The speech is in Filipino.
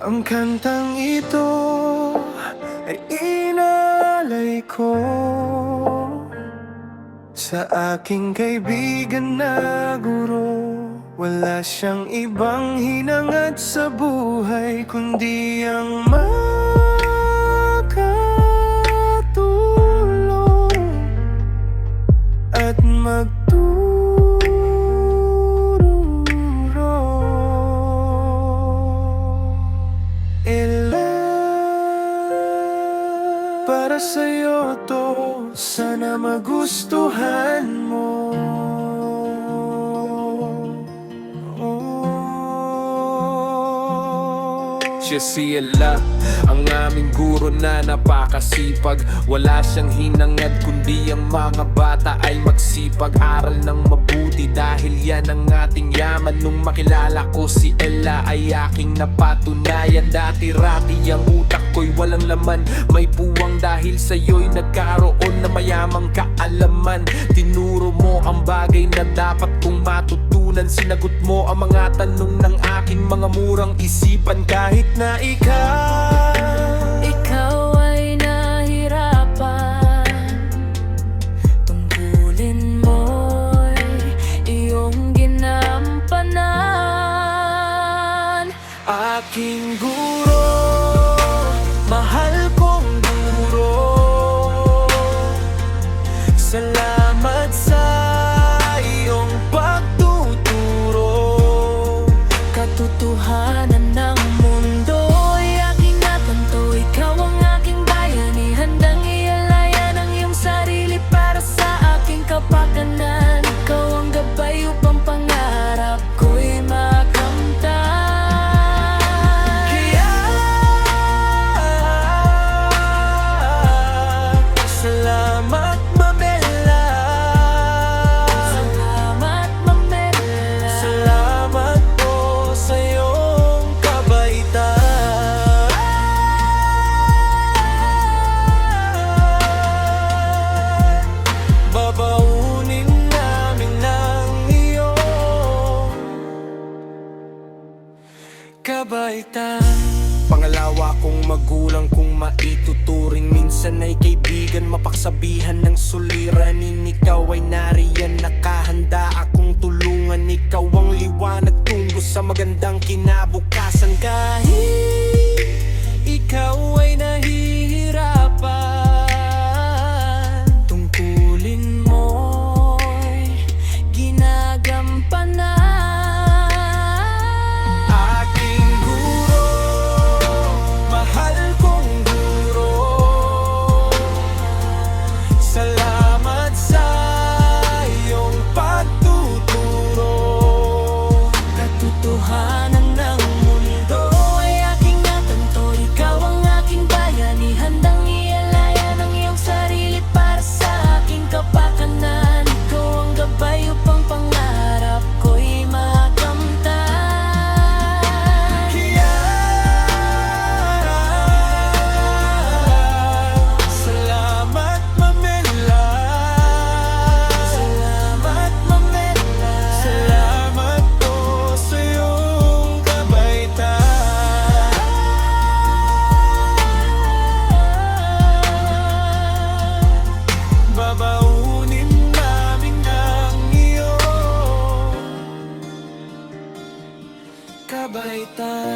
Ang kantang ito ay inalay ko sa aking kaibigan na guro. Wala siyang ibang hinangad sa buhay kundi ang makatulong at magturo. Para sa'yo to, sana magustuhan mo. Siya si Ella, ang aming guro na napakasipag. Wala siyang hinangad kundi ang mga bata ay magsipag. Aral ng mabuti dahil yan ang ating yaman. Nung makilala ko si Ella ay aking napatunayan. Dati-rati ang utak ko'y walang laman, may puwang dahil sa'yo'y nagkaroon na mayamang kaalaman. Tinuro mo ang bagay na dapat kong matutunan. Sinagot mo ang mga tanong ng aking mga murang isipan. Kahit na ikaw ay nahirapan, tungkulin mo'y iyong ginampanan. Aking guro, mahal kong guro, salamat sa iyong pagtuturo. Katotohanan ng mundo ay aking natanto. Ikaw ang aking bayani, handang ialaya ng iyong sarili para sa aking kapakanan. Ikaw ang gabay upang pangarap ko'y makamtan. Kaya salamat Mamela, Salamat Mamela, salamat po sa iyong kabaitan. Babaunin namin ng iyong kabaitan. Pangalawa kong magulang kung maituturing, minsan ay kaibigan, mapaksabihan ng suliranin. Ikaw ay nariyan, nakahanda akong tulungan. Ikaw ang liwanag tungo sa magandang kinabukasan. Kahit ikaw ay nahihirapan, tungkulin mo'y ginagampanan. Aking guro, mahal kong guro, salamat sa iyong pagtuturo. katotohanan ng mundo ay aking natanto. Ikaw ang aking bayani, handang ialaya ng iyong sarili para sa aking kapakanan. Ikaw ang gabay upang pangarap ko'y makamtan. Kaya salamat Mamela, Salamat Mamela, salamat po sa iyong kabaitan. Babaunin namin ang iyong kabaitan.